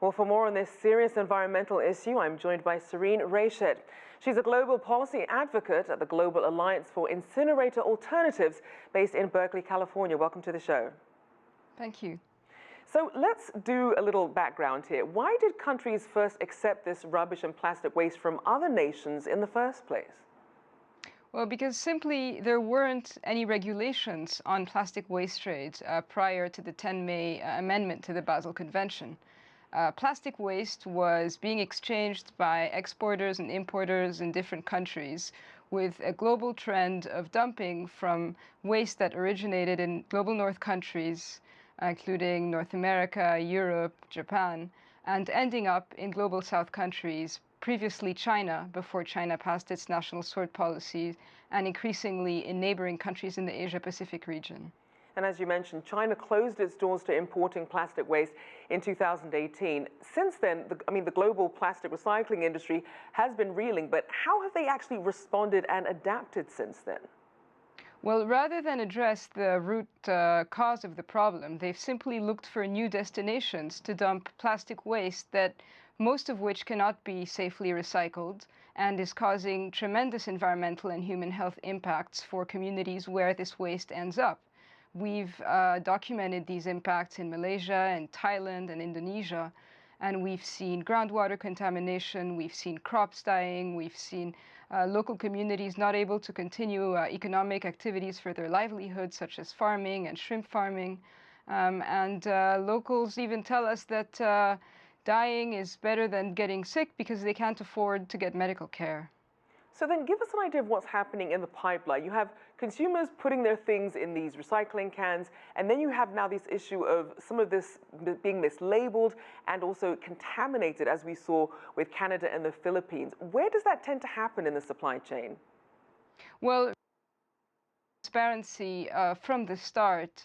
Well, for more on this serious environmental issue, I'm joined by Sirine Rached. She's a global policy advocate at the Global Alliance for Incinerator Alternatives based in Berkeley, California. Welcome to the show. Thank you. So let's do a little background here. Why did countries first accept this rubbish and plastic waste from other nations in the first place? Well, because simply there weren't any regulations on plastic waste trade prior to the 10 May amendment to the Basel Convention. Plastic waste was being exchanged by exporters and importers in different countries with a global trend of dumping from waste that originated in global north countries, including North America, Europe, Japan, and ending up in global south countries, previously China, before China passed its national sort policy, and increasingly in neighboring countries in the Asia-Pacific region. And as you mentioned, China closed its doors to importing plastic waste in 2018. Since then, the global plastic recycling industry has been reeling, but how have they actually responded and adapted since then? Well, rather than address the root cause of the problem, they've simply looked for new destinations to dump plastic waste that most of which cannot be safely recycled and is causing tremendous environmental and human health impacts for communities where this waste ends up. We've documented these impacts in Malaysia and Thailand and Indonesia, and we've seen groundwater contamination, we've seen crops dying, we've seen local communities not able to continue economic activities for their livelihood, such as farming and shrimp farming. Locals even tell us that dying is better than getting sick because they can't afford to get medical care. So then give us an idea of what's happening in the pipeline. You have consumers putting their things in these recycling cans, and then you have now this issue of some of this being mislabeled and also contaminated, as we saw with Canada and the Philippines. Where does that tend to happen in the supply chain? Well, transparency from the start.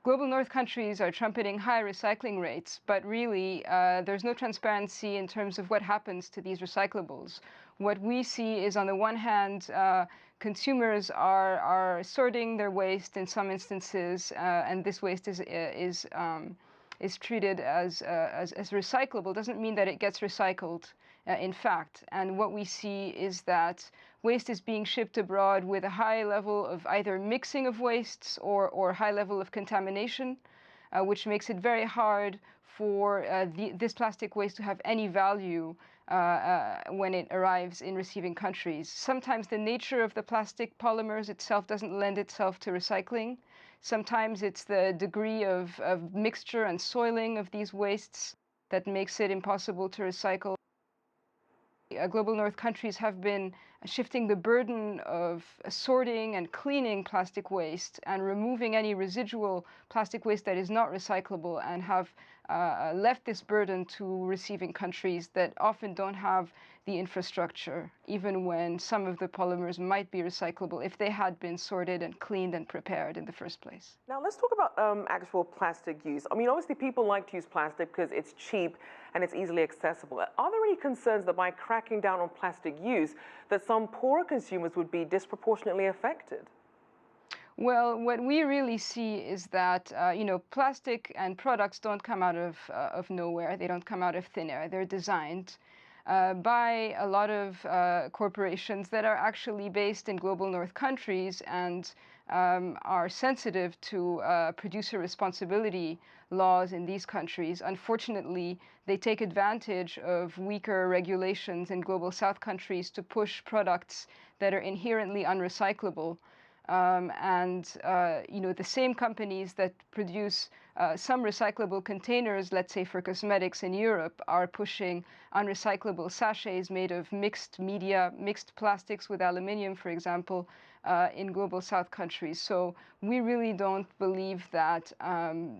Global North countries are trumpeting high recycling rates, but really there's no transparency in terms of what happens to these recyclables. What we see is, on the one hand, consumers are sorting their waste in some instances, and this waste is treated as recyclable. Doesn't mean that it gets recycled, in fact. And what we see is that waste is being shipped abroad with a high level of either mixing of wastes or high level of contamination, which makes it very hard for this plastic waste to have any value when it arrives in receiving countries. Sometimes the nature of the plastic polymers itself doesn't lend itself to recycling. Sometimes it's the degree of mixture and soiling of these wastes that makes it impossible to recycle. Global North countries have been shifting the burden of sorting and cleaning plastic waste and removing any residual plastic waste that is not recyclable, and have left this burden to receiving countries that often don't have the infrastructure, even when some of the polymers might be recyclable if they had been sorted and cleaned and prepared in the first place. Now let's talk about actual plastic use. I mean, obviously people like to use plastic because it's cheap and it's easily accessible. Are there any concerns that by cracking down on plastic use, that some poorer consumers would be disproportionately affected? Well, what we really see is that, plastic and products don't come out of nowhere. They don't come out of thin air. They're designed by a lot of corporations that are actually based in global north countries and are sensitive to producer responsibility laws in these countries. Unfortunately, they take advantage of weaker regulations in global south countries to push products that are inherently unrecyclable. The same companies that produce some recyclable containers, let's say for cosmetics in Europe, are pushing unrecyclable sachets made of mixed media, mixed plastics with aluminium, for example, in global south countries. So we really don't believe that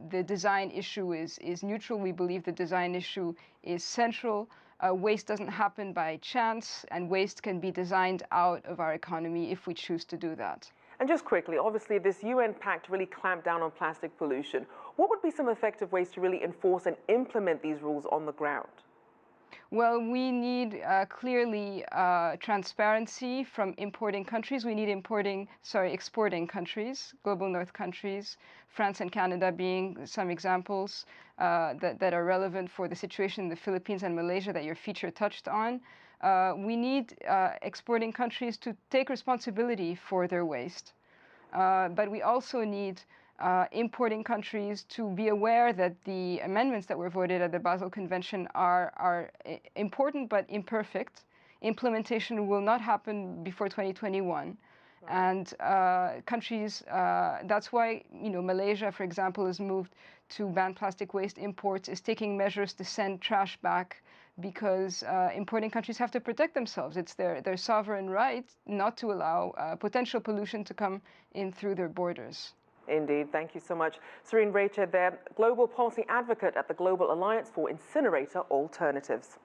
the design issue is neutral. We believe the design issue is central. Waste doesn't happen by chance, and waste can be designed out of our economy if we choose to do that. And just quickly, obviously this UN pact really clamped down on plastic pollution. What would be some effective ways to really enforce and implement these rules on the ground? Well, we need clearly transparency from importing countries. We need exporting countries, global north countries, France and Canada being some examples that are relevant for the situation in the Philippines and Malaysia that your feature touched on. We need exporting countries to take responsibility for their waste. But we also need importing countries to be aware that the amendments that were voted at the Basel Convention are important but imperfect. Implementation will not happen before 2021. And countries, that's why, Malaysia, for example, has moved to ban plastic waste imports, is taking measures to send trash back, because importing countries have to protect themselves. It's their sovereign right not to allow potential pollution to come in through their borders. Indeed. Thank you so much. Sirine Rached there, Global Policy Advocate at the Global Alliance for Incinerator Alternatives.